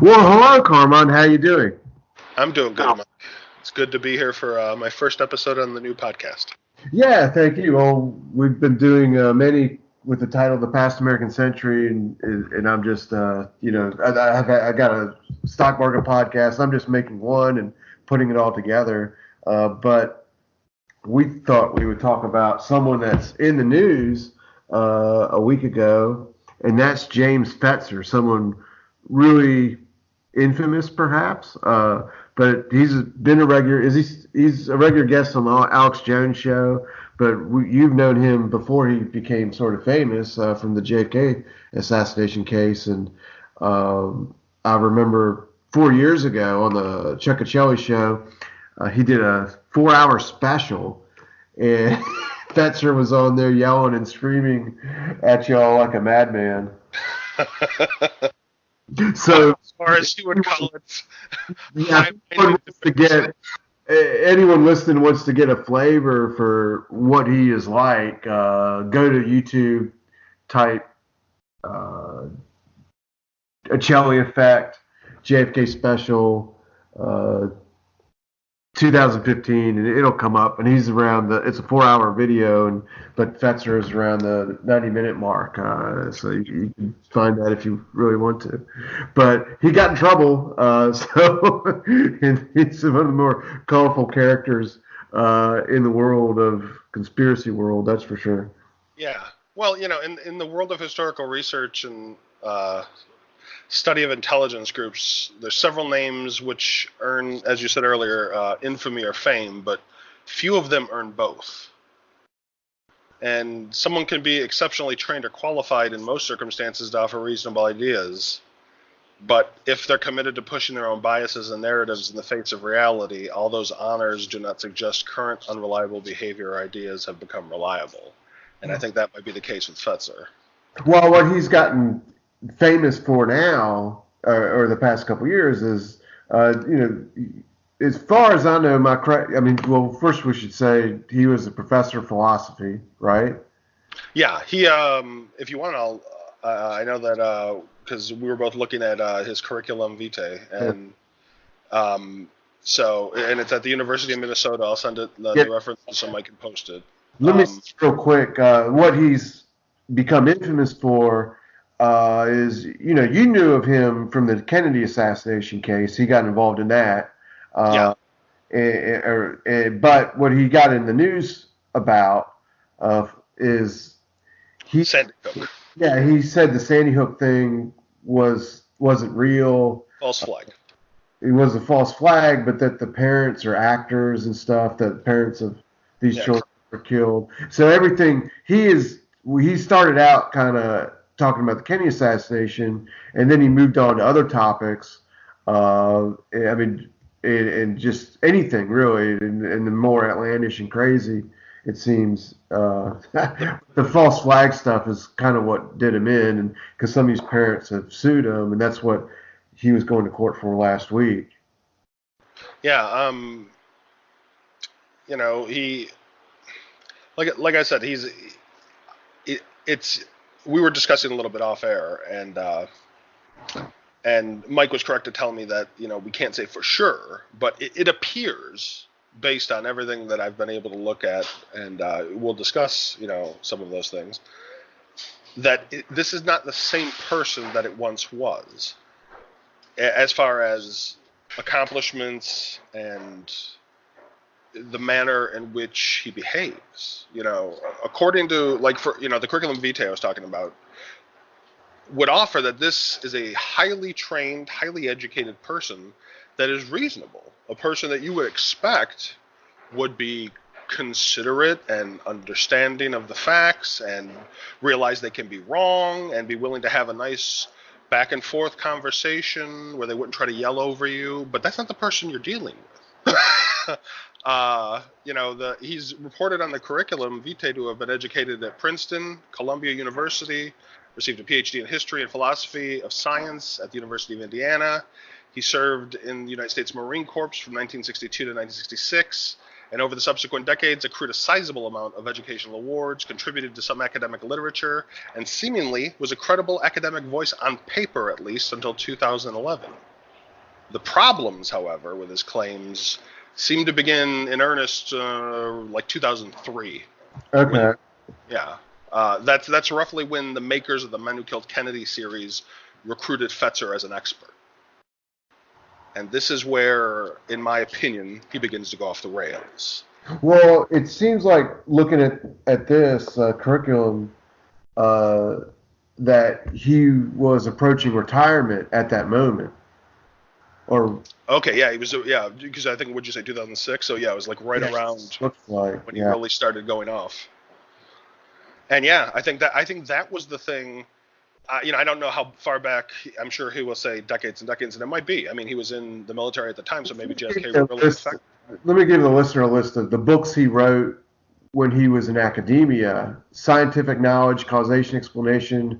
Well, hello, Carmine. How you doing? I'm doing good, Mike. It's good to be here for my first episode on the new podcast. Yeah, thank you. Well, we've been doing many with the title "The Past American Century," and I'm just, I got a stock market podcast. I'm just making one and putting it all together. But we thought we would talk about someone that's in the news a week ago, and that's James Fetzer, someone really infamous, perhaps. But he's been a regular. He's a regular guest on the Alex Jones show. But you've known him before he became sort of famous from the JFK assassination case, and I remember 4 years ago on the Chuckacelli show, he did a 4 hour special, and Fetzer was on there yelling and screaming at y'all like a madman. So, as far as you would call it, yeah, anyone listening wants to get a flavor for what he is like, go to YouTube, type a Chelly effect, JFK special, uh, 2015, and it'll come up. And he's around it's a 4 hour video, but Fetzer is around the 90-minute mark. So you can find that if you really want to. But he got in trouble, so and he's one of the more colorful characters in the world of conspiracy world. That's for sure. yeah. Well, in the world of historical research and study of intelligence groups, there's several names which earn, as you said earlier, infamy or fame, but few of them earn both. And someone can be exceptionally trained or qualified in most circumstances to offer reasonable ideas, but if they're committed to pushing their own biases and narratives in the face of reality, all those honors do not suggest current unreliable behavior or ideas have become reliable. And I think that might be the case with Fetzer. Well, what he's gotten famous for now, or the past couple of years, is as far as I know, well, first we should say he was a professor of philosophy, right? Yeah, he. If you want, I know that because we were both looking at his curriculum vitae, and and it's at the University of Minnesota. I'll send it Yeah. the references so Mike can post it. Let me real quick. What he's become infamous for is, you knew of him from the Kennedy assassination case. He got involved in that. Yeah. But what he got in the news about is Sandy Hook. Yeah, he said the Sandy Hook thing wasn't real. False flag. It was a false flag, but that the parents are actors and stuff. That the parents of these children were killed. So everything he started out kind of talking about the Kennedy assassination, and then he moved on to other topics. And just anything really, and the more outlandish and crazy it seems. The false flag stuff is kind of what did him in, and because some of these parents have sued him, and that's what he was going to court for last week. Yeah. He, like I said, we were discussing a little bit off air, and Mike was correct to tell me that, we can't say for sure, but it appears, based on everything that I've been able to look at, and we'll discuss, some of those things, that this is not the same person that it once was, as far as accomplishments and the manner in which he behaves. According to, the curriculum vitae I was talking about, would offer that this is a highly trained, highly educated person that is reasonable, a person that you would expect would be considerate and understanding of the facts and realize they can be wrong and be willing to have a nice back and forth conversation where they wouldn't try to yell over you. But that's not the person you're dealing with. He's reported on the curriculum vitae to have been educated at Princeton, Columbia University, received a PhD in history and philosophy of science at the University of Indiana. He served in the United States Marine Corps from 1962 to 1966, and over the subsequent decades accrued a sizable amount of educational awards, contributed to some academic literature, and seemingly was a credible academic voice on paper, at least, until 2011. The problems, however, with his claims seem to begin in earnest like 2003. Okay. That's roughly when the makers of the Men Who Killed Kennedy series recruited Fetzer as an expert. And this is where, in my opinion, he begins to go off the rails. Well, it seems like looking at this curriculum that he was approaching retirement at that moment. Okay, yeah, he was, because I think, would you say 2006? So yeah, it was like right around when he really started going off. And yeah, I think that was the thing. I don't know how far back. I'm sure he will say decades and decades, and it might be. I mean, he was in the military at the time, so maybe JFK was really effective. Let me give the listener a list of the books he wrote when he was in academia: Scientific Knowledge, Causation, Explanation,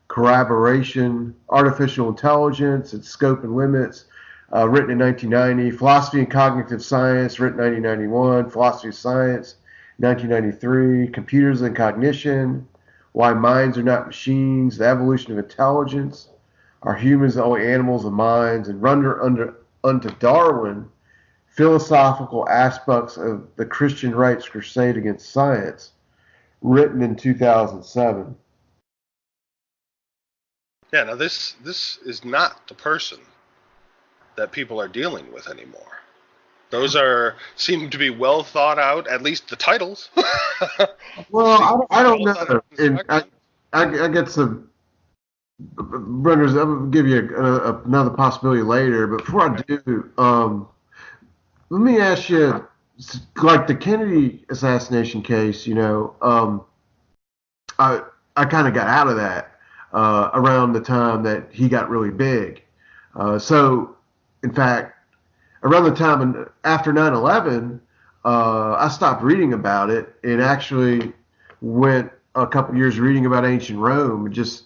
Corroboration, Artificial Intelligence, Its Scope and Limits, written in 1990, Philosophy and Cognitive Science, written in 1991, Philosophy of Science, 1993, Computers and Cognition, Why Minds Are Not Machines, The Evolution of Intelligence, Are Humans the Only Animals of Minds, and Unto Darwin, Philosophical Aspects of the Christian Right's Crusade Against Science, written in 2007. Yeah, now this is not the person that people are dealing with anymore. Those seem to be well thought out, at least the titles. Well, I don't know. And I get some runners. I'll give you another possibility later. But before I do, let me ask you, like the Kennedy assassination case. I kind of got out of that around the time that he got really big. So, in fact, around the time after 9/11, I stopped reading about it and actually went a couple years reading about ancient Rome. Just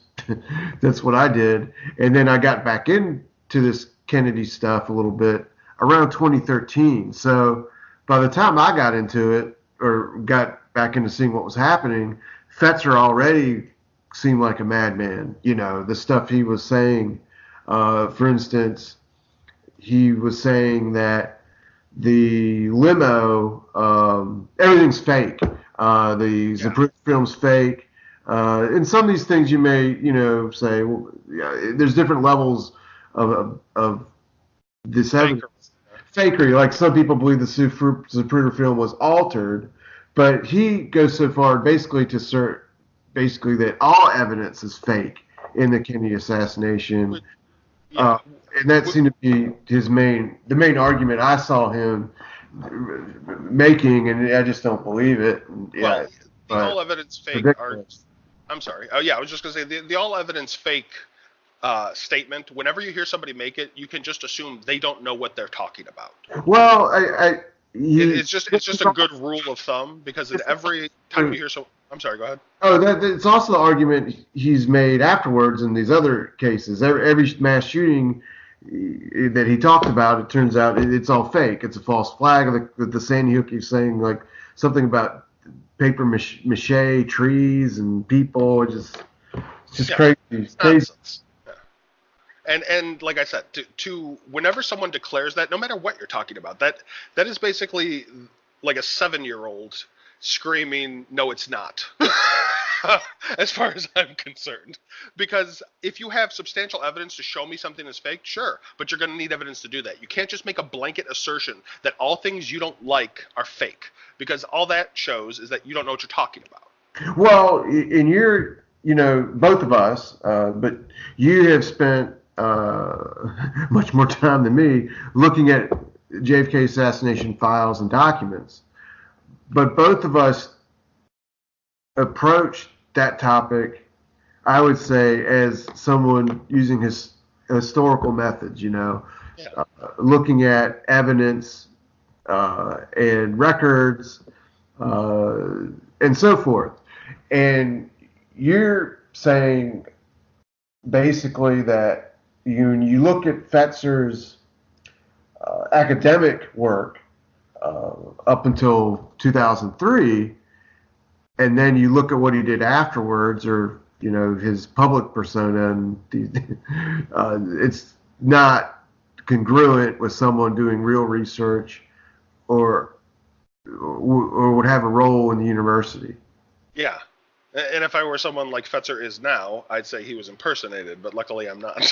that's what I did. And then I got back into this Kennedy stuff a little bit around 2013. So by the time I got into it or got back into seeing what was happening, Fetzer already seemed like a madman. The stuff he was saying, for instance, he was saying that the limo, everything's fake. The Zapruder film's fake. And some of these things you may, say, well, there's different levels of this evidence. Fakery. Like some people believe the Zapruder film was altered, but he goes so far basically to assert that all evidence is fake in the Kennedy assassination. And that seemed to be the main argument I saw him making, and I just don't believe it. Well, the all evidence fake I'm sorry. Oh yeah, I was just gonna say the all evidence fake statement. Whenever you hear somebody make it, you can just assume they don't know what they're talking about. Well, it's just a good rule of thumb, because in every time you hear I'm sorry, go ahead. Oh, it's also the argument he's made afterwards in these other cases. Every mass shooting that he talked about, it turns out it's all fake. It's a false flag. The Sandy Hook, he's saying like something about paper mache trees and people. It's just crazy. It's crazy. And like I said, to whenever someone declares that, no matter what you're talking about, that is basically like a 7-year-old screaming, "No, it's not." As far as I'm concerned, because if you have substantial evidence to show me something is fake, sure, but you're going to need evidence to do that. You can't just make a blanket assertion that all things you don't like are fake, because all that shows is that you don't know what you're talking about. Well, in your, both of us, but you have spent much more time than me looking at JFK assassination files and documents, but both of us approached that topic, I would say, as someone using his historical methods, looking at evidence and records and so forth. And you're saying basically that you look at Fetzer's academic work, up until 2003, and then you look at what he did afterwards, or his public persona, and it's not congruent with someone doing real research or would have a role in the university. Yeah. And if I were someone like Fetzer is now, I'd say he was impersonated, but luckily I'm not.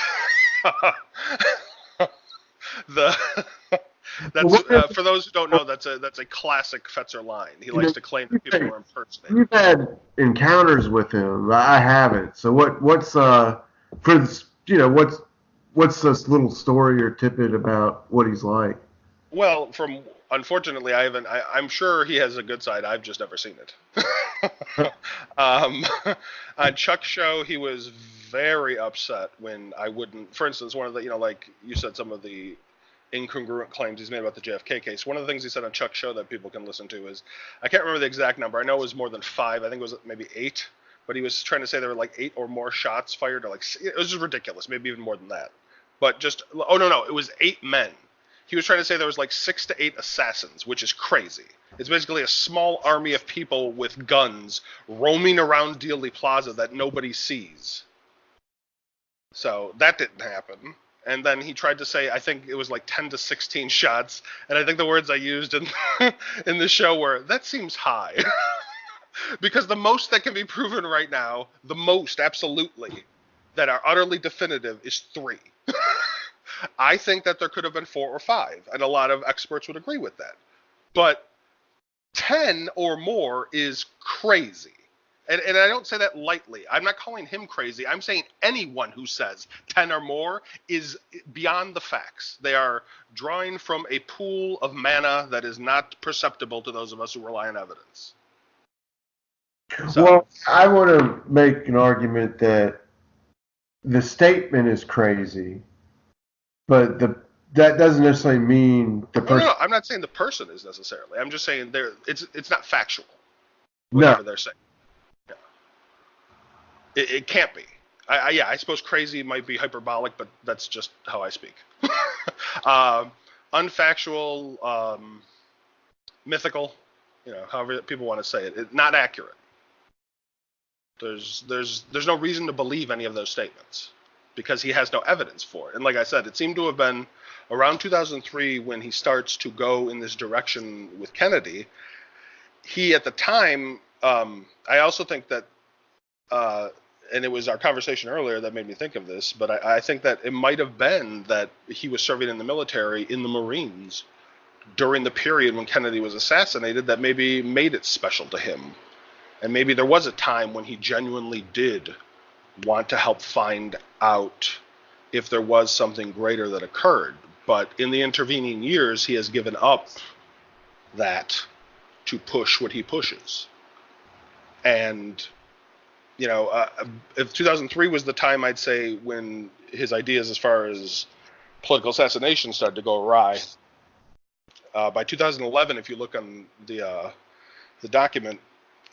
For those who don't know, that's a classic Fetzer line. He likes to claim that people were impersonated. You've had encounters with him. I haven't. So what's what's this little story or tidbit about what he's like? Well, unfortunately, I haven't. I'm sure he has a good side. I've just never seen it. On Chuck's show, he was very upset when I wouldn't. For instance, one of the, like you said, some of the incongruent claims he's made about the JFK case. One of the things he said on Chuck's show that people can listen to is, I can't remember the exact number. I know it was more than 5. I think it was maybe 8. But he was trying to say there were like 8 or more shots fired, or it was just ridiculous. Maybe even more than that. But it was 8 men. He was trying to say there was like 6 to 8 assassins, which is crazy. It's basically a small army of people with guns roaming around Dealey Plaza that nobody sees. So that didn't happen. And then he tried to say, I think it was like 10 to 16 shots. And I think the words I used in in the show were, that seems high. Because the most that can be proven right now, the most absolutely, that are utterly definitive is 3. I think that there could have been 4 or 5, and a lot of experts would agree with that. But 10 or more is crazy. And I don't say that lightly. I'm not calling him crazy. I'm saying anyone who says 10 or more is beyond the facts. They are drawing from a pool of mana that is not perceptible to those of us who rely on evidence. So, well, I want to make an argument that the statement is crazy, but that doesn't necessarily mean the person. No, I'm not saying the person is necessarily. I'm just saying it's not factual. Whatever they're saying. Yeah. It can't be. I suppose crazy might be hyperbolic, but that's just how I speak. Unfactual, mythical, however people want to say it. Not accurate. There's no reason to believe any of those statements because he has no evidence for it. And like I said, it seemed to have been around 2003 when he starts to go in this direction with Kennedy. He, at the time, I also think that, and it was our conversation earlier that made me think of this, but I think that it might have been that he was serving in the military, in the Marines, during the period when Kennedy was assassinated that maybe made it special to him. And maybe there was a time when he genuinely did want to help find out if there was something greater that occurred. But in the intervening years, he has given up that to push what he pushes. And, if 2003 was the time, I'd say, when his ideas as far as political assassination started to go awry. By 2011, if you look on the document,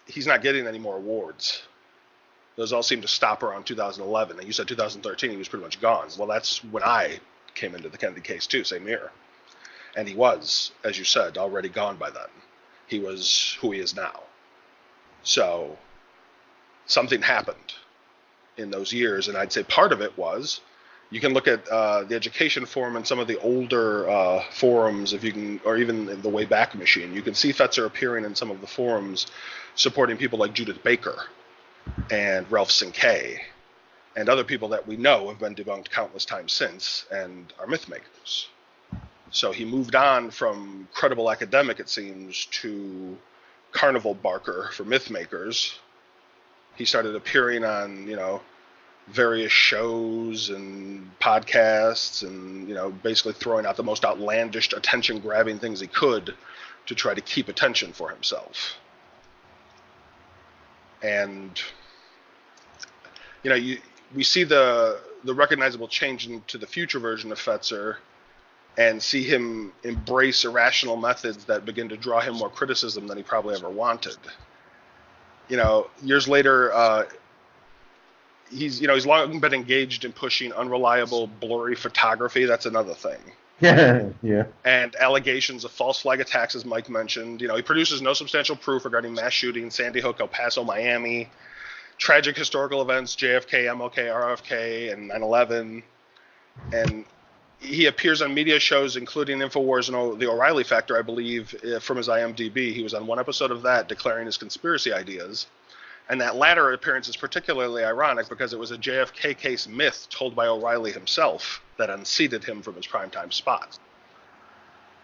he's not getting any more awards. Those all seem to stop around 2011. And you said 2013, he was pretty much gone. Well, that's when I came into the Kennedy case too, same year. And he was, as you said, already gone by then. He was who he is now. So something happened in those years. And I'd say part of it was, you can look at the Education Forum and some of the older forums, if you can, or even the Wayback Machine. You can see Fetzer appearing in some of the forums supporting people like Judith Baker and Ralph Sinkay and other people that we know have been debunked countless times since and are myth makers. So he moved on from credible academic, it seems, to carnival barker for myth makers. He started appearing on, various shows and podcasts and, basically throwing out the most outlandish, attention-grabbing things he could to try to keep attention for himself. And, we see the recognizable change into the future version of Fetzer and see him embrace irrational methods that begin to draw him more criticism than he probably ever wanted. Years later, he's long been engaged in pushing unreliable, blurry photography. That's another thing. Yeah. And allegations of false flag attacks, as Mike mentioned. He produces no substantial proof regarding mass shootings, Sandy Hook, El Paso, Miami, tragic historical events, JFK, MLK, RFK, and 9/11. And he appears on media shows, including InfoWars and The O'Reilly Factor, I believe, from his IMDb. He was on one episode of that declaring his conspiracy ideas. And that latter appearance is particularly ironic because it was a JFK case myth told by O'Reilly himself that unseated him from his primetime spot.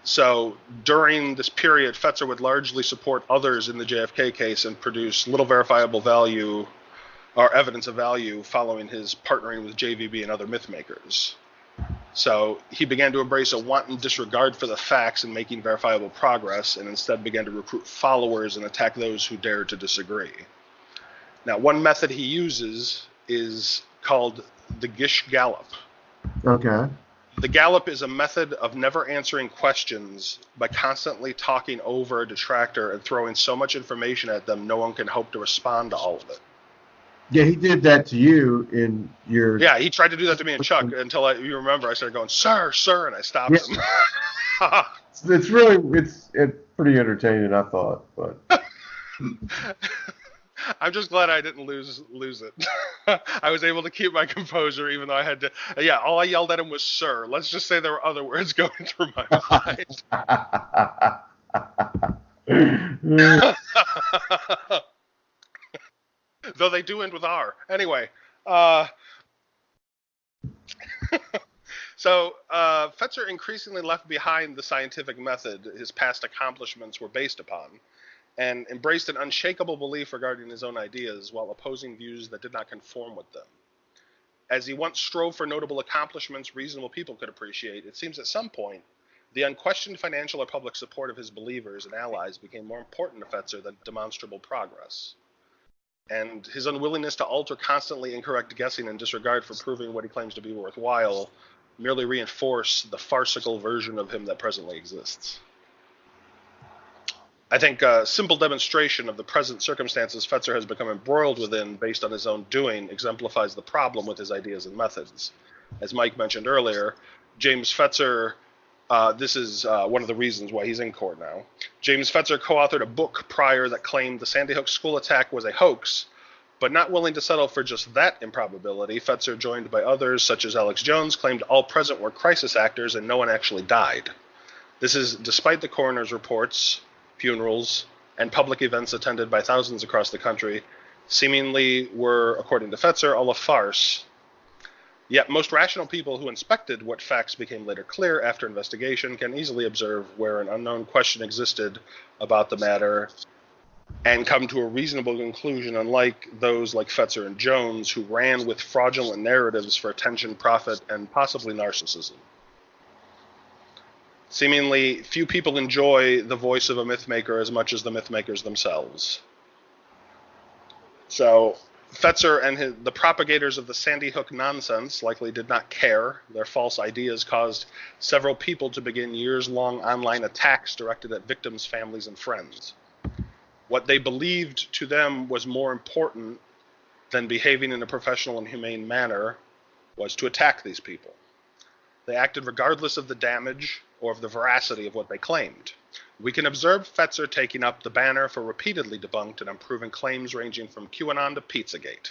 So during this period, Fetzer would largely support others in the JFK case and produce little verifiable value or evidence of value following his partnering with JVB and other myth makers. So he began to embrace a wanton disregard for the facts in making verifiable progress, and instead began to recruit followers and attack those who dared to disagree. Now, one method he uses is called the Gish Gallop. Okay. The Gallop is a method of never answering questions by constantly talking over a detractor and throwing so much information at them no one can hope to respond to all of it. Yeah, he did that to you in your. Yeah, he tried to do that to me and Chuck until you remember I started going, sir, and I stopped him. It's pretty entertaining, I thought, but. I'm just glad I didn't lose it. I was able to keep my composure even though I had to. Yeah, all I yelled at him was "sir." Let's just say there were other words going through my mind. Though they do end with R. Anyway, so Fetzer increasingly left behind the scientific method his past accomplishments were based upon, and embraced an unshakable belief regarding his own ideas while opposing views that did not conform with them. As he once strove for notable accomplishments reasonable people could appreciate, it seems at some point the unquestioned financial or public support of his believers and allies became more important to Fetzer than demonstrable progress. And his unwillingness to alter constantly incorrect guessing and disregard for proving what he claims to be worthwhile merely reinforce the farcical version of him that presently exists. I think a simple demonstration of the present circumstances Fetzer has become embroiled within based on his own doing exemplifies the problem with his ideas and methods. As Mike mentioned earlier, James Fetzer, this is one of the reasons why he's in court now. James Fetzer co-authored a book prior that claimed the Sandy Hook school attack was a hoax, but not willing to settle for just that improbability, Fetzer, joined by others such as Alex Jones, claimed all present were crisis actors and no one actually died. This is despite the coroner's reports, funerals, and public events attended by thousands across the country seemingly were, according to Fetzer, all a farce. Yet most rational people who inspected what facts became later clear after investigation can easily observe where an unknown question existed about the matter and come to a reasonable conclusion, unlike those like Fetzer and Jones who ran with fraudulent narratives for attention, profit, and possibly narcissism. Seemingly, few people enjoy the voice of a mythmaker as much as the mythmakers themselves. So, Fetzer and the propagators of the Sandy Hook nonsense likely did not care. Their false ideas caused several people to begin years-long online attacks directed at victims' families and friends. What they believed to them was more important than behaving in a professional and humane manner was to attack these people. They acted regardless of the damage or of the veracity of what they claimed. We can observe Fetzer taking up the banner for repeatedly debunked and unproven claims ranging from QAnon to Pizzagate.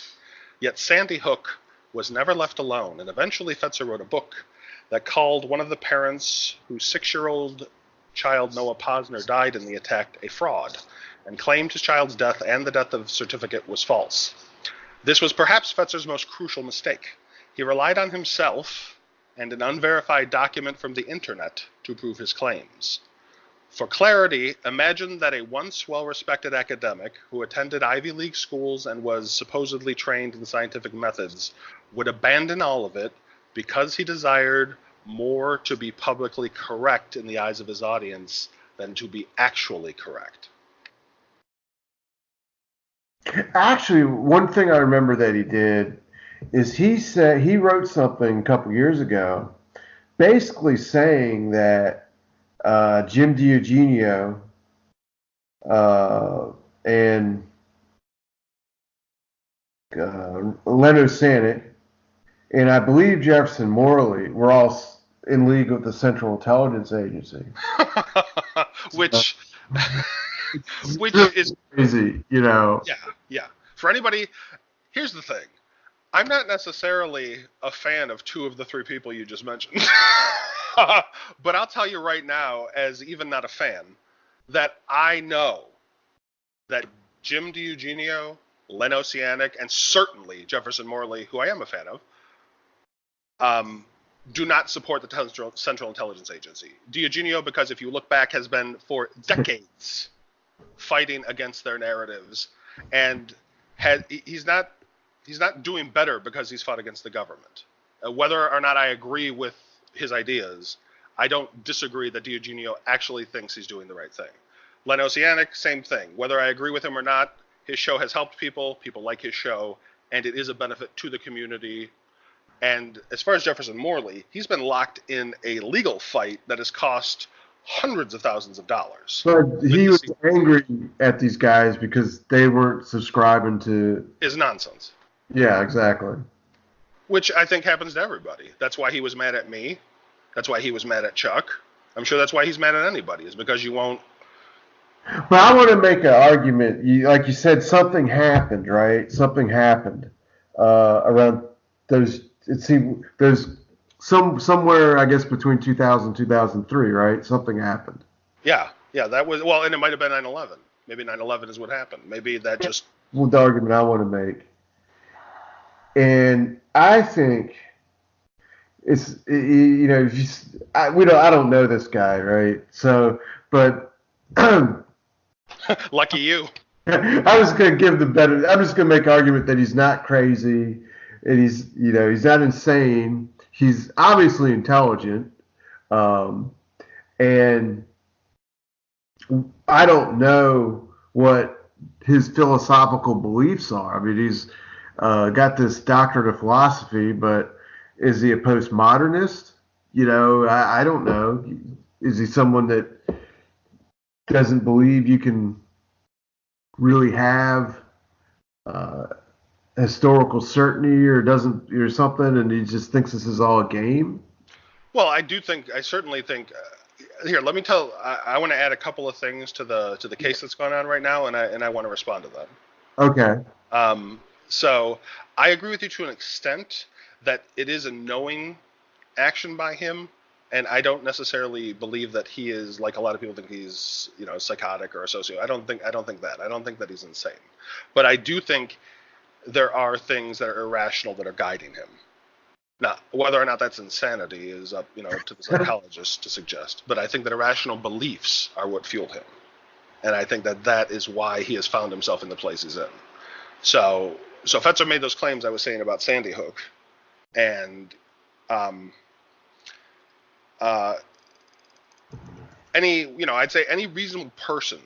Yet Sandy Hook was never left alone, and eventually Fetzer wrote a book that called one of the parents whose 6-year-old child Noah Posner died in the attack a fraud, and claimed his child's death and the death of certificate was false. This was perhaps Fetzer's most crucial mistake. He relied on himself and an unverified document from the internet to prove his claims. For clarity, imagine that a once well-respected academic who attended Ivy League schools and was supposedly trained in scientific methods would abandon all of it because he desired more to be publicly correct in the eyes of his audience than to be actually correct. Actually, one thing I remember that he did is he wrote something a couple years ago basically saying that Jim Diogenio and Leno Sanet and I believe Jefferson Morley were all in league with the Central Intelligence Agency. which which really is crazy, you know. yeah. For anybody, here's the thing. I'm not necessarily a fan of two of the three people you just mentioned. But I'll tell you right now, as even not a fan, that I know that Jim DiEugenio, Len Oceanic, and certainly Jefferson Morley, who I am a fan of, do not support the Central Intelligence Agency. DiEugenio, because if you look back, has been for decades fighting against their narratives, and he's not doing better because he's fought against the government. Whether or not I agree with his ideas, I don't disagree that DiEugenio actually thinks he's doing the right thing. Len Oceanic, same thing. Whether I agree with him or not, his show has helped people. People like his show, and it is a benefit to the community. And as far as Jefferson Morley, he's been locked in a legal fight that has cost hundreds of thousands of dollars. But he was angry at these guys because they weren't subscribing to his nonsense. Yeah, exactly. Which I think happens to everybody. That's why he was mad at me. That's why he was mad at Chuck. I'm sure that's why he's mad at anybody, is because you won't. But I want to make an argument. Like you said, something happened, right? Something happened around those. It seemed there's somewhere, I guess, between 2000 and 2003, right? Something happened. Yeah, that was, well, and it might have been 9/11. Maybe 9/11 is what happened. Maybe that just. Well, the argument I want to make. And I think it's, you know, I don't know this guy, right? So, but lucky you. I was going to give the better. I'm just going to make an argument that he's not crazy, and he's not insane. He's obviously intelligent, and I don't know what his philosophical beliefs are. I mean, he's got this doctorate of philosophy, but is he a postmodernist? You know, I don't know. Is he someone that doesn't believe you can really have historical certainty, or something, and he just thinks this is all a game? Well, I certainly think. Here, let me tell. I want to add a couple of things to the case that's going on right now, and I want to respond to that. Okay. So I agree with you to an extent that it is a knowing action by him, and I don't necessarily believe that he is, like a lot of people think, he's, you know, psychotic or a socio. I don't think that. I don't think that he's insane. But I do think there are things that are irrational that are guiding him. Now, whether or not that's insanity is up, you know, to the psychologist to suggest. But I think that irrational beliefs are what fueled him, and I think that is why he has found himself in the place he's in. So Fetzer made those claims I was saying about Sandy Hook, and I'd say any reasonable person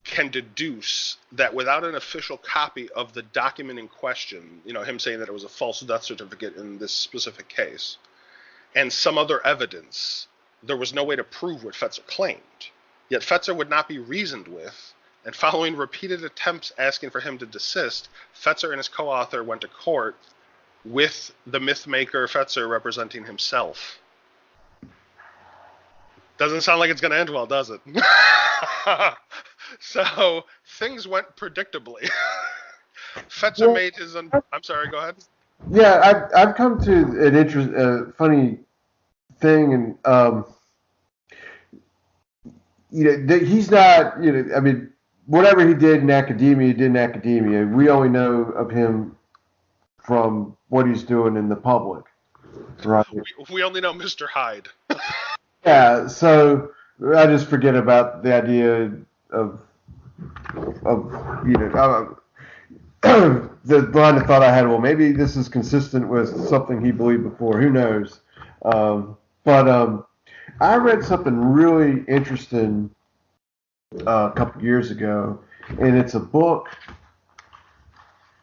can deduce that without an official copy of the document in question, you know, him saying that it was a false death certificate in this specific case, and some other evidence, there was no way to prove what Fetzer claimed. Yet Fetzer would not be reasoned with. And following repeated attempts asking for him to desist, Fetzer and his co-author went to court with the mythmaker Fetzer representing himself. Doesn't sound like it's going to end well, does it? So things went predictably. Fetzer made his own. I'm sorry, go ahead. Yeah, I've come to an funny thing, and he's not. I mean, whatever he did in academia, he did in academia. We only know of him from what he's doing in the public, right? We only know Mr. Hyde. Yeah, so I just forget about the idea of the line of thought I had. Well, maybe this is consistent with something he believed before. Who knows? But I read something really interesting a couple years ago, and it's a book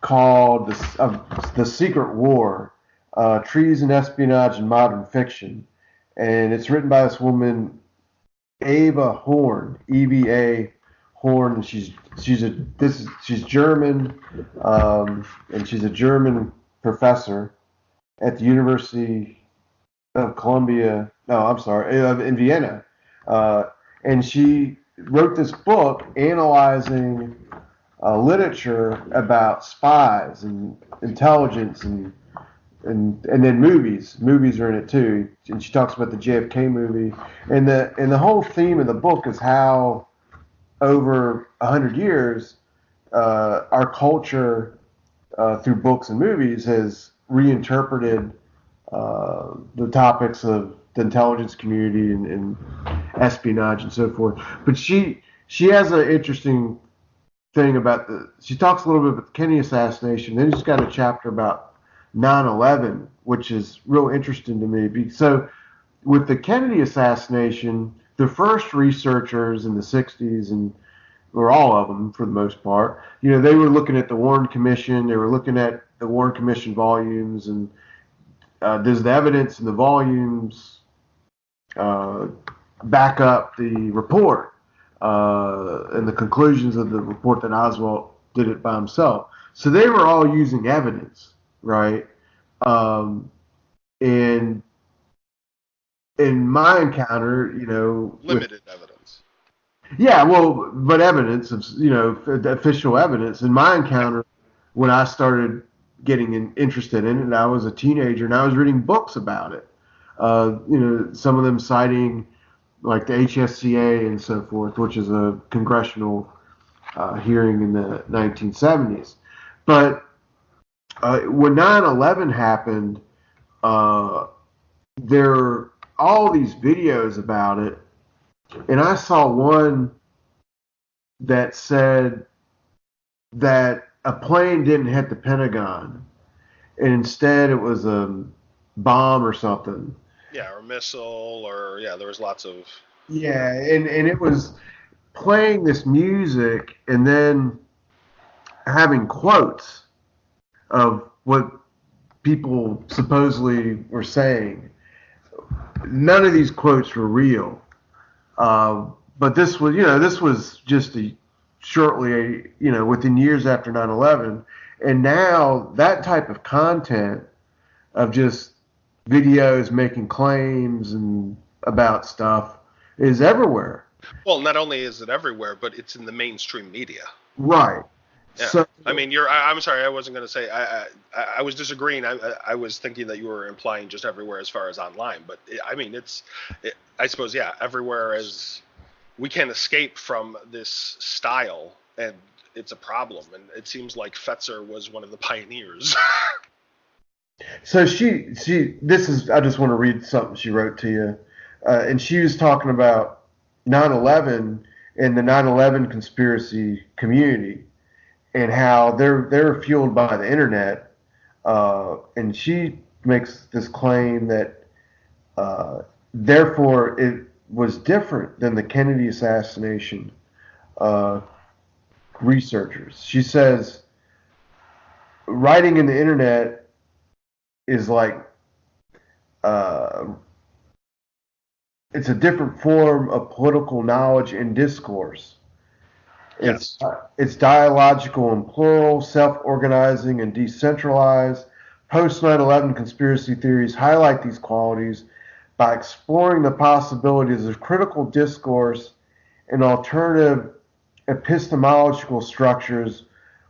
called The Secret War, Treason, Espionage, and Modern Fiction. And it's written by this woman, Eva Horn, EVA Horn, and she's German, and she's a German professor at the University of Columbia. No, I'm sorry, in Vienna, uh, and she wrote this book analyzing literature about spies and intelligence and then movies. Movies are in it too, and she talks about the JFK movie, and the whole theme of the book is how over 100 years our culture through books and movies has reinterpreted the topics of the intelligence community and espionage and so forth. But she has an interesting thing about she talks a little bit about the Kennedy assassination. Then she's got a chapter about 9/11, which is real interesting to me. So with the Kennedy assassination, the first researchers in the 60s and or all of them for the most part, they were looking at the Warren Commission. They were looking at the Warren Commission volumes and does the evidence in the volumes uh, back up the report and the conclusions of the report that Oswald did it by himself? So they were all using evidence, right? And in my encounter, Limited evidence. yeah, well, but evidence of official evidence. In my Yeah. encounter, when I started getting interested in it, I was a teenager and I was reading books about it. Some of them citing like the HSCA and so forth, which is a congressional hearing in the 1970s. But when 9/11 happened, uh, there were all these videos about it, and I saw one that said that a plane didn't hit the Pentagon, and instead it was a bomb or something. Yeah, or missile, or yeah, there was lots of. Yeah, and it was playing this music and then having quotes of what people supposedly were saying. None of these quotes were real, but this was just shortly, within years after 9/11, and now that type of content of just videos making claims and about stuff is everywhere. Well, not only is it everywhere, but it's in the mainstream media. Right. Yeah. So I mean, I'm sorry, I wasn't going to say. I was disagreeing. I was thinking that you were implying just everywhere as far as online, but I mean, I suppose, yeah, everywhere as we can't escape from this style, and it's a problem. And it seems like Fetzer was one of the pioneers. so she this is I just want to read something she wrote to you. And she was talking about 9/11 and the 9/11 conspiracy community and how they're fueled by the internet. And she makes this claim that therefore it was different than the Kennedy assassination uh, researchers. She says writing in the internet is like uh, it's a different form of political knowledge and discourse. It's Yes. it's dialogical and plural, self-organizing and decentralized. Post 9/11 conspiracy theories highlight these qualities by exploring the possibilities of critical discourse and alternative epistemological structures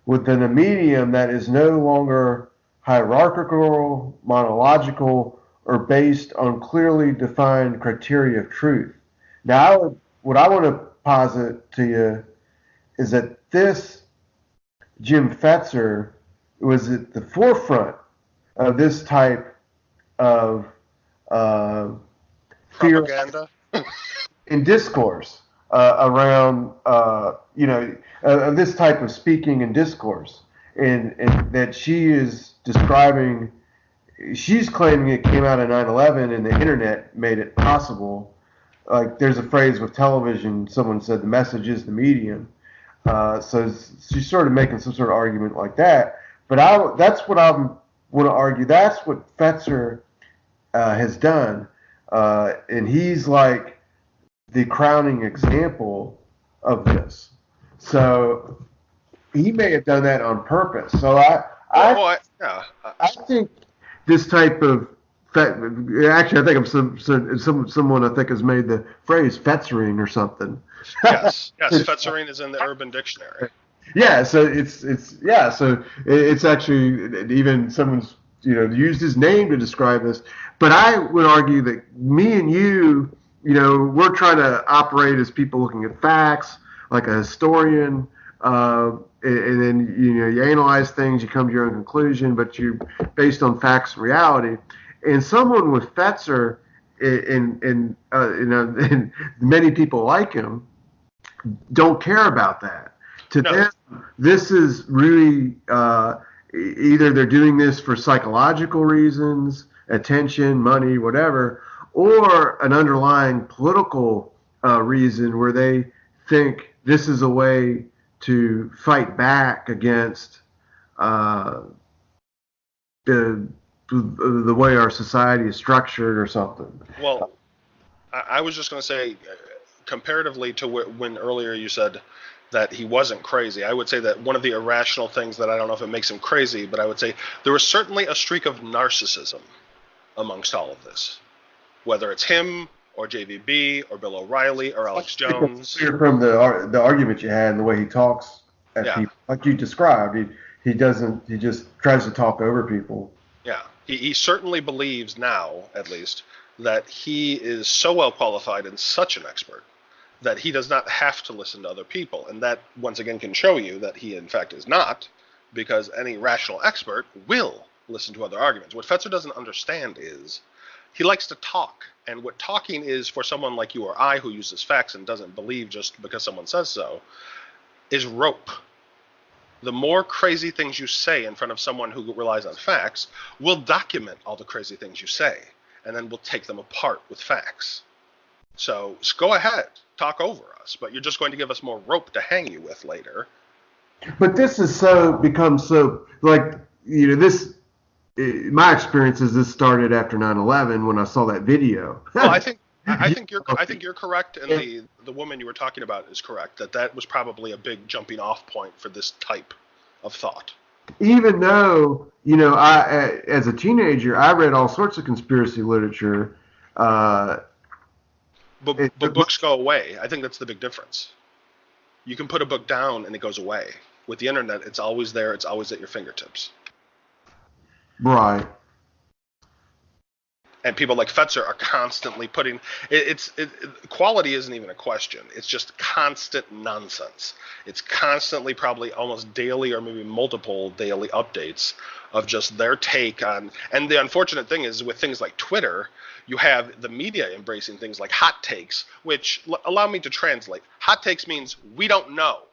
within a medium that is no longer hierarchical, monological, or based on clearly defined criteria of truth. Now, what I want to posit to you is that this Jim Fetzer was at the forefront of this type of uh, theory Propaganda. in discourse around, this type of speaking and discourse, and that she is describing. She's claiming it came out of 9/11 and the internet made it possible. Like there's a phrase with television, someone said the message is the medium. So she's sort of making some sort of argument like that. But that's what I want to argue. That's what Fetzer has done. And he's like the crowning example of this. So he may have done that on purpose. So I Well, yeah. I think this type of Actually, I think someone I think has made the phrase Fetzering or something. Yes, Fetzering is in the Urban Dictionary. Yeah, so it's actually even someone's used his name to describe this. But I would argue that me and you, we're trying to operate as people looking at facts, like a historian, and then you analyze things, you come to your own conclusion, but you based on facts and reality. And someone with Fetzer, and many people like him, don't care about that. To No. them, this is really either they're doing this for psychological reasons, attention, money, whatever, or an underlying political reason where they think this is a way to fight back against uh, the way our society is structured or something. Well, I was just going to say, comparatively to when earlier you said that he wasn't crazy, I would say that one of the irrational things that I don't know if it makes him crazy, but I would say there was certainly a streak of narcissism amongst all of this, whether it's him or JVB or Bill O'Reilly or Alex Jones. Clear from the argument you had and the way he talks at people, like you described, he doesn't. He just tries to talk over people. Yeah, he certainly believes now, at least, that he is so well qualified and such an expert that he does not have to listen to other people. And that, once again, can show you that he, in fact, is not, because any rational expert will listen to other arguments. What Fetzer doesn't understand is he likes to talk. And what talking is for someone like you or I who uses facts and doesn't believe just because someone says so, is rope. The more crazy things you say in front of someone who relies on facts, will document all the crazy things you say, and then we'll take them apart with facts. So go ahead, talk over us, but you're just going to give us more rope to hang you with later. But this is become so like this. My experience is this started after 9/11 when I saw that video. Well, I think you're correct, and the woman you were talking about is correct. That was probably a big jumping off point for this type of thought. Even though I as a teenager I read all sorts of conspiracy literature. But books go away. I think that's the big difference. You can put a book down and it goes away. With the internet, it's always there. It's always at your fingertips. Right. And people like Fetzer are constantly putting quality isn't even a question. It's just constant nonsense. It's constantly, probably almost daily or maybe multiple daily updates of just their take on. And the unfortunate thing is with things like Twitter, you have the media embracing things like hot takes, which allow me to translate. Hot takes means we don't know.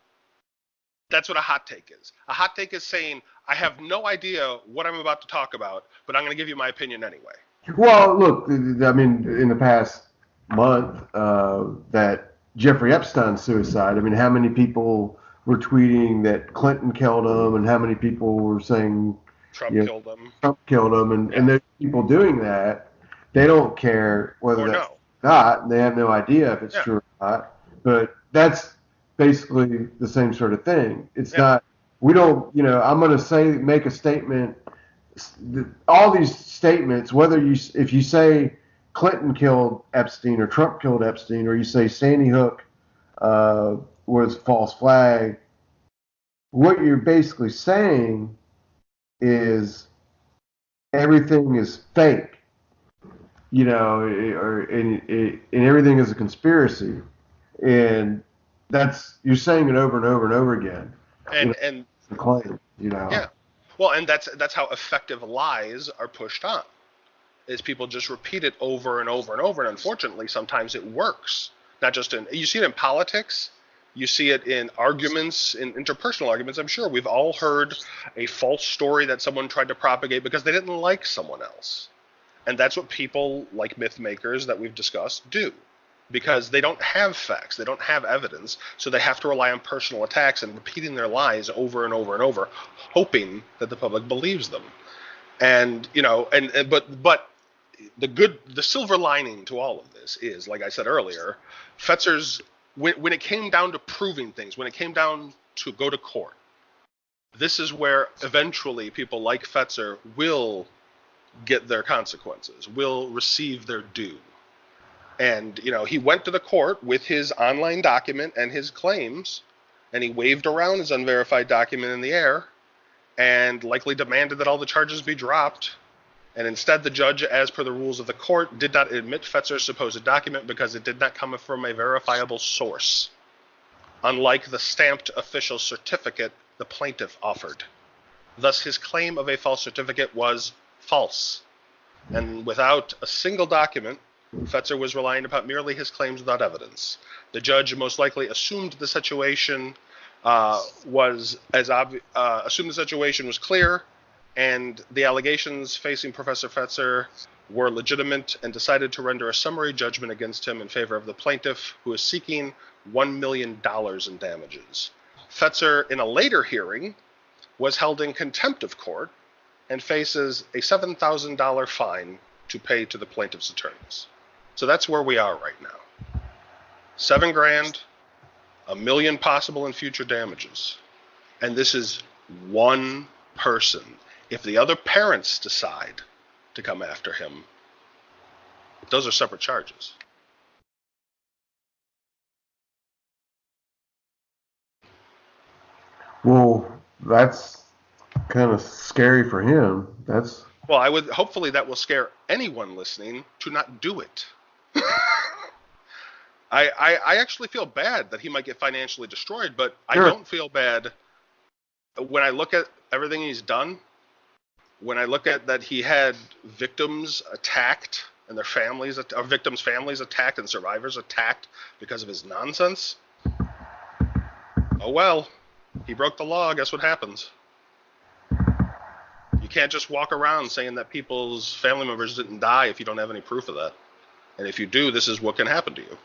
That's what a hot take is. A hot take is saying, I have no idea what I'm about to talk about, but I'm going to give you my opinion anyway. Well, look, I mean, in the past month, that Jeffrey Epstein's suicide, I mean, how many people were tweeting that Clinton killed him, and how many people were saying Trump killed him? Trump killed him, and those people doing that, they don't care whether that's not. They have no idea if it's true or not. But that's basically the same sort of thing. It's not. We don't. I'm going to make a statement. All these statements, if you say Clinton killed Epstein or Trump killed Epstein, or you say Sandy Hook was a false flag, what you're basically saying is everything is fake, and everything is a conspiracy, and you're saying it over and over and over again. And the claim, Yeah. Well, and that's how effective lies are pushed on. Is people just repeat it over and over and over, and unfortunately, sometimes it works. Not just you see it in politics, you see it in arguments, in interpersonal arguments. I'm sure we've all heard a false story that someone tried to propagate because they didn't like someone else, and that's what people like myth makers that we've discussed do. Because they don't have facts, they don't have evidence, so they have to rely on personal attacks and repeating their lies over and over and over, hoping that the public believes them. And but the silver lining to all of this is, like I said earlier, Fetzer's when it came down to proving things, when it came down to go to court, this is where eventually people like Fetzer will get their consequences, will receive their due. And, he went to the court with his online document and his claims, and he waved around his unverified document in the air and likely demanded that all the charges be dropped. And instead, the judge, as per the rules of the court, did not admit Fetzer's supposed document because it did not come from a verifiable source, unlike the stamped official certificate the plaintiff offered. Thus, his claim of a false certificate was false. And without a single document, Fetzer was relying upon merely his claims without evidence. The judge most likely assumed the situation was clear, and the allegations facing Professor Fetzer were legitimate, and decided to render a summary judgment against him in favor of the plaintiff, who is seeking $1 million in damages. Fetzer, in a later hearing, was held in contempt of court and faces a $7,000 fine to pay to the plaintiff's attorneys. So that's where we are right now. $7,000, $1 million possible in future damages. And this is one person. If the other parents decide to come after him, those are separate charges. Well, that's kind of scary for him. Well, hopefully that will scare anyone listening to not do it. I actually feel bad that he might get financially destroyed, but sure. I don't feel bad when I look at everything he's done. When I look at that he had victims attacked and their families, or victims' families attacked and survivors attacked because of his nonsense. Oh well, he broke the law. Guess what happens? You can't just walk around saying that people's family members didn't die if you don't have any proof of that. And if you do, this is what can happen to you.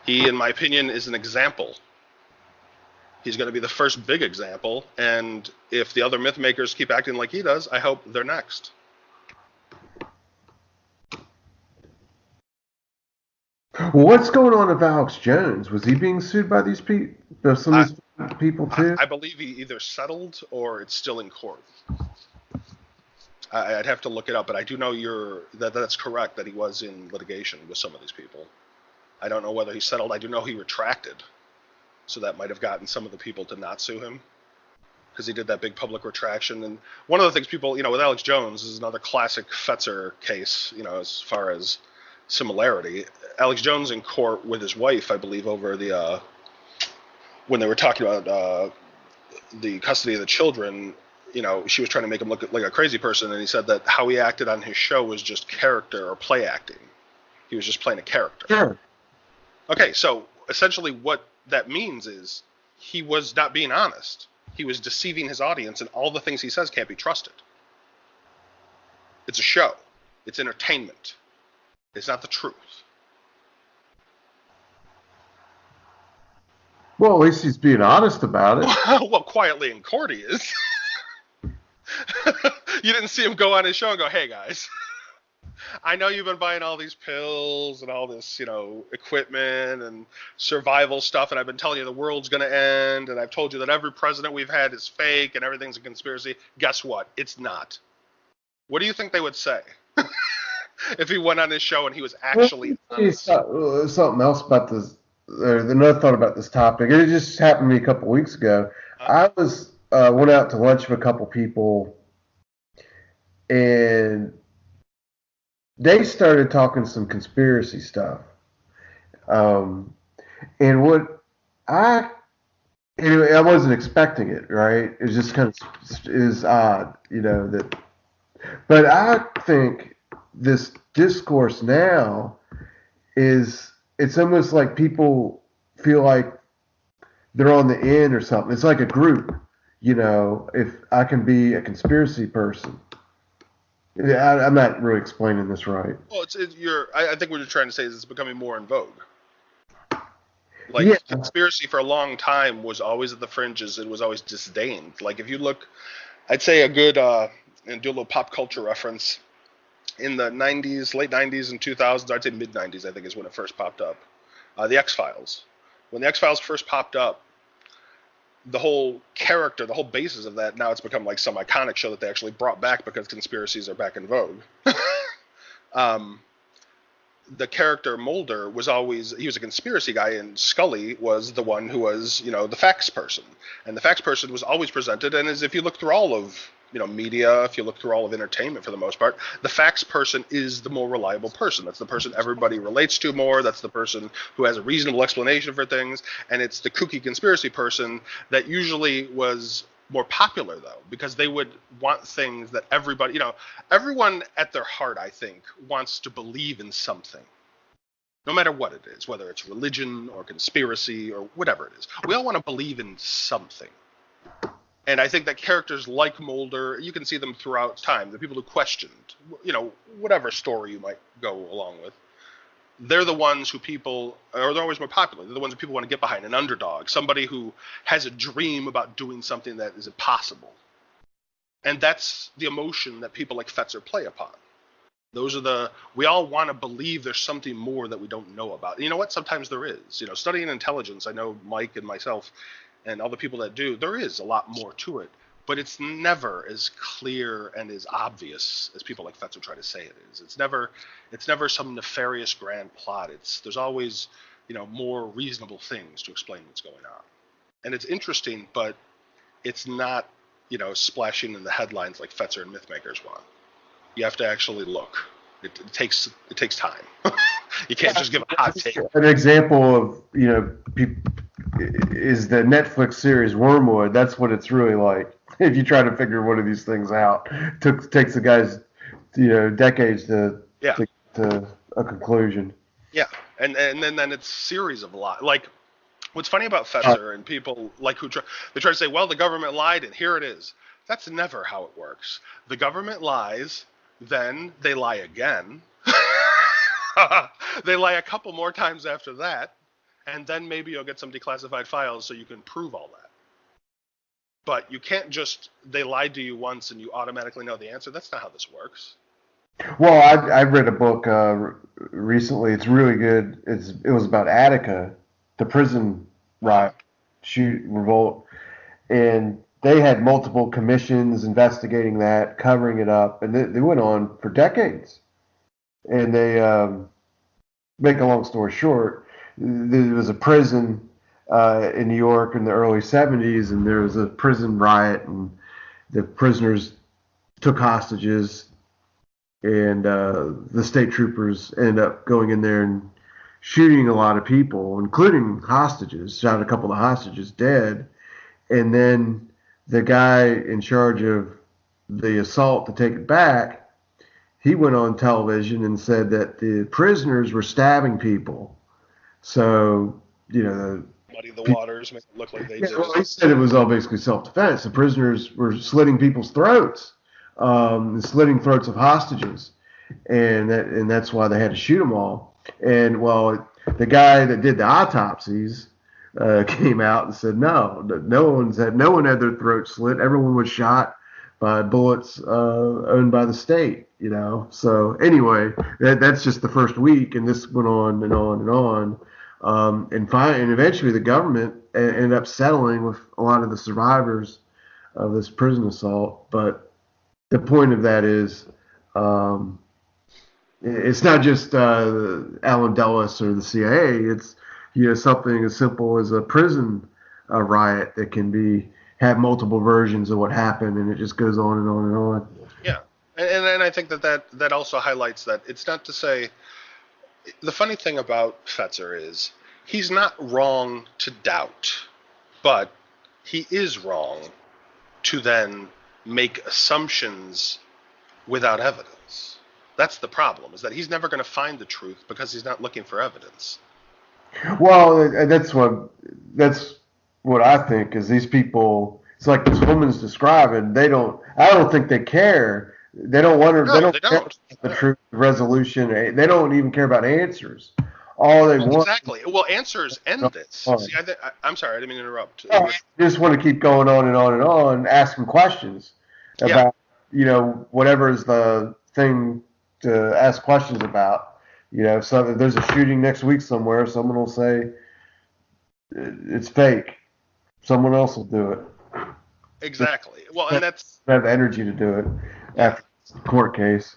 He, in my opinion, is an example. He's going to be the first big example, and if the other myth makers keep acting like he does, I hope they're next. Well, what's going on with Alex Jones? Was he being sued by these people? Some of these people too? I believe he either settled or it's still in court. I'd have to look it up, but I do know that's correct, that he was in litigation with some of these people. I don't know whether he settled. I do know he retracted. So that might have gotten some of the people to not sue him, because he did that big public retraction. And one of the things people, with Alex Jones, is another classic Fetzer case, as far as similarity. Alex Jones in court with his wife, I believe, over when they were talking about the custody of the children, she was trying to make him look like a crazy person, and he said that how he acted on his show was just character or play acting. He was just playing a character. Sure. Okay, so essentially what that means is he was not being honest. He was deceiving his audience, and all the things he says can't be trusted. It's a show. It's entertainment. It's not the truth. Well, at least he's being honest about it. Well, quietly in court he is. You didn't see him go on his show and go, "Hey guys, I know you've been buying all these pills and all this, equipment and survival stuff, and I've been telling you the world's going to end, and I've told you that every president we've had is fake and everything's a conspiracy." Guess what? It's not. What do you think they would say if he went on his show and he was actually honest? Something else about this, another thought about this topic. It just happened to me a couple weeks ago. I went out to lunch with a couple people, and they started talking some conspiracy stuff. And what I wasn't expecting it, right? It was just kind of is odd, that. But I think this discourse now it's almost like people feel like they're on the end or something. It's like a group, if I can be a conspiracy person. I'm not really explaining this right. Well, I think what you're trying to say is it's becoming more in vogue. Conspiracy for a long time was always at the fringes. It was always disdained. Like, if you look, I'd say a good, and do a little pop culture reference, in the 90s, late 90s and 2000s, I'd say mid 90s, I think is when it first popped up. The X-Files. When the X-Files first popped up, the whole character, the whole basis of that, now it's become like some iconic show that they actually brought back because conspiracies are back in vogue. The character Mulder was he was a conspiracy guy, and Scully was the one who was, the facts person. And the facts person was always presented, and as if you look through all of, media, if you look through all of entertainment for the most part, the facts person is the more reliable person. That's the person everybody relates to more. That's the person who has a reasonable explanation for things. And it's the kooky conspiracy person that usually was more popular, though, because they would want things that everybody, everyone at their heart, I think, wants to believe in something, no matter what it is, whether it's religion or conspiracy or whatever it is. We all want to believe in something. And I think that characters like Mulder, you can see them throughout time, the people who questioned, whatever story you might go along with. They're the ones who they're always more popular. They're the ones that people want to get behind, an underdog, somebody who has a dream about doing something that is impossible. And that's the emotion that people like Fetzer play upon. We all want to believe there's something more that we don't know about. And you know what? Sometimes there is. Studying intelligence, I know Mike and myself and all the people that do, there is a lot more to it. But it's never as clear and as obvious as people like Fetzer try to say it is. It's never some nefarious grand plot. There's always, more reasonable things to explain what's going on. And it's interesting, but it's not, splashing in the headlines like Fetzer and Mythmakers want. You have to actually look. It takes time. You can't just give a hot take. An example of, is the Netflix series Wormwood. That's what it's really like. If you try to figure one of these things out, takes the guys, decades to a conclusion. Yeah, and then it's a series of lies. Like, what's funny about Fetzer and people like they try to say, well, the government lied and here it is. That's never how it works. The government lies, then they lie again. They lie a couple more times after that, and then maybe you'll get some declassified files so you can prove all that. But you can't they lied to you once and you automatically know the answer. That's not how this works. Well, I read a book recently. It's really good. It was about Attica, the prison riot, revolt, and they had multiple commissions investigating that, covering it up, and they went on for decades. And they, make a long story short, there was a prison in New York in the early 70s, and there was a prison riot, and the prisoners took hostages, and the state troopers ended up going in there and shooting a lot of people, including hostages, shot a couple of hostages dead, and then the guy in charge of the assault to take it back, he went on television and said that the prisoners were stabbing people. So, muddy the waters, make it look like they did. Well, he said it was all basically self-defense. The prisoners were slitting people's throats, slitting throats of hostages, and that's why they had to shoot them all. And well, the guy that did the autopsies came out and said no one had their throat slit. Everyone was shot by bullets owned by the state. So anyway, that's just the first week, and this went on and on and on. And eventually the government ended up settling with a lot of the survivors of this prison assault. But the point of that is, it's not just Alan Dulles or the C.A.A. It's something as simple as a prison riot that can have multiple versions of what happened, and it just goes on and on and on. Yeah, and I think that also highlights that it's not to say. The funny thing about Fetzer is he's not wrong to doubt, but he is wrong to then make assumptions without evidence. That's the problem, is that he's never going to find the truth because he's not looking for evidence. Well, that's what I think is these people. It's like this woman's describing. I don't think they care. They don't want to. No, they don't care about the truth, resolution. They don't even care about answers. All they want. Exactly. Well, answers end this. See, I'm sorry, I didn't mean to interrupt. I just want to keep going on and on and on, asking questions about, whatever is the thing to ask questions about. So if there's a shooting next week somewhere, someone will say it's fake. someone else will do it. Exactly. Well, and that's Have the energy to do it after the court case.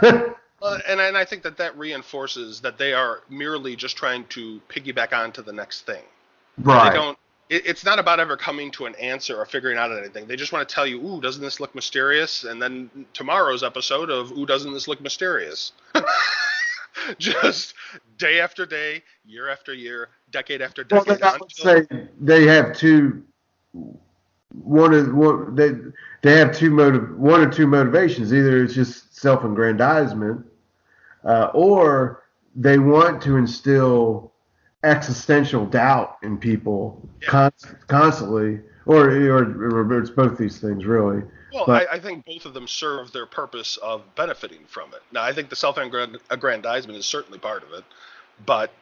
and I think that reinforces that they are merely just trying to piggyback onto the next thing. Right. They don't. It's not about ever coming to an answer or figuring out anything. They just want to tell you, "Ooh, doesn't this look mysterious?" And then tomorrow's episode of "Ooh, doesn't this look mysterious?" Just day after day, year after year, decade after decade. Well, I would say they have one or two motivations. Either it's just self-aggrandizement, or they want to instill existential doubt in people constantly, or it's both these things really. Well, I think both of them serve their purpose of benefiting from it. Now, I think the self-aggrandizement is certainly part of it, but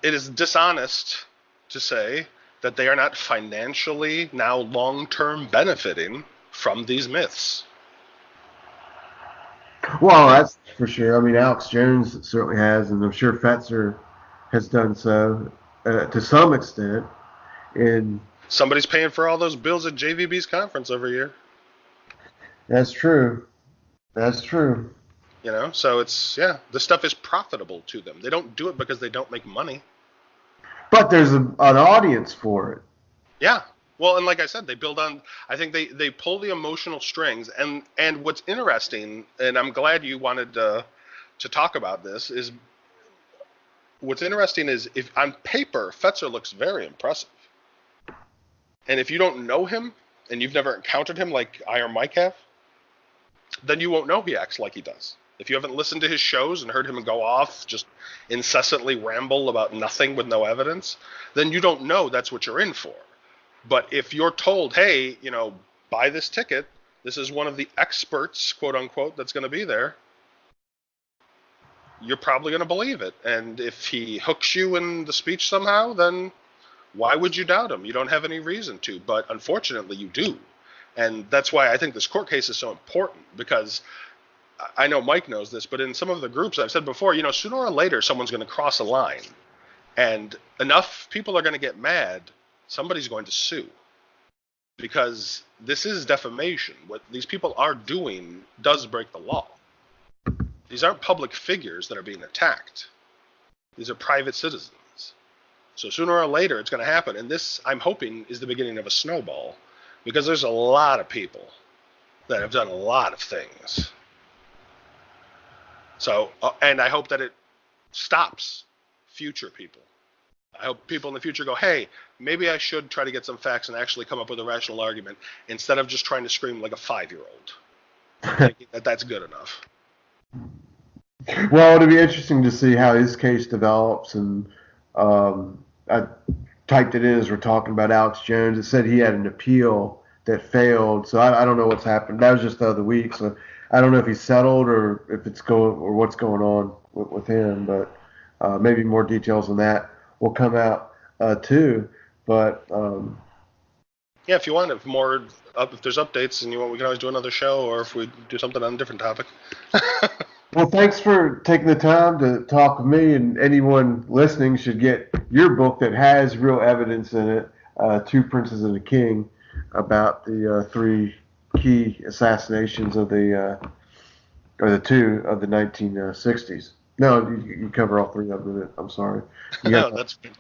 it is dishonest to say that they are not financially now long-term benefiting from these myths. Well, that's for sure. I mean, Alex Jones certainly has, and I'm sure Fetzer has done so to some extent. And somebody's paying for all those bills at JVB's conference every year. That's true. That's true. You know, so it's this stuff is profitable to them. They don't do it because they don't make money. But there's an audience for it. Yeah. Well, and like I said, they build on. I think they pull the emotional strings, and what's interesting, and I'm glad you wanted to talk about this, is what's interesting is if on paper Fetzer looks very impressive, and if you don't know him and you've never encountered him like I or Mike have, then you won't know he acts like he does. If you haven't listened to his shows and heard him go off, just incessantly ramble about nothing with no evidence, then you don't know that's what you're in for. But if you're told, hey, buy this ticket, this is one of the experts, quote unquote, that's going to be there, you're probably going to believe it. And if he hooks you in the speech somehow, then why would you doubt him? You don't have any reason to, but unfortunately you do. And that's why I think this court case is so important, because I know Mike knows this, but in some of the groups I've said before, sooner or later someone's going to cross a line, and enough people are going to get mad, somebody's going to sue. Because this is defamation. What these people are doing does break the law. These aren't public figures that are being attacked. These are private citizens. So sooner or later it's going to happen, and this, I'm hoping, is the beginning of a snowball, because there's a lot of people that have done a lot of things. So, and I hope that it stops future people. I hope people in the future go, hey, maybe I should try to get some facts and actually come up with a rational argument instead of just trying to scream like a 5-year-old, thinking that that's good enough. Well, it'll be interesting to see how his case develops. And I typed it in as we're talking about Alex Jones. It said he had an appeal that failed. So I don't know what's happened. That was just the other week. So I don't know if he's settled or if it's what's going on with him. But maybe more details on that will come out too. But if you want, if there's updates and you want, we can always do another show, or if we do something on a different topic. Well, thanks for taking the time to talk with me, and anyone listening should get your book that has real evidence in it, Two Princes and a King, about the three key assassinations of the two of the 1960s. No, you cover all three of them. I'm sorry. No, that's good.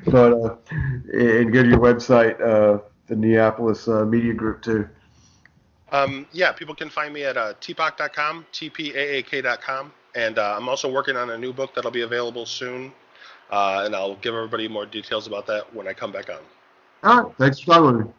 But and go to your website, the Neapolis Media Group too. People can find me at TPAAK.com, TPAAK.com, and I'm also working on a new book that'll be available soon, and I'll give everybody more details about that when I come back on. All right, thanks for talking with me.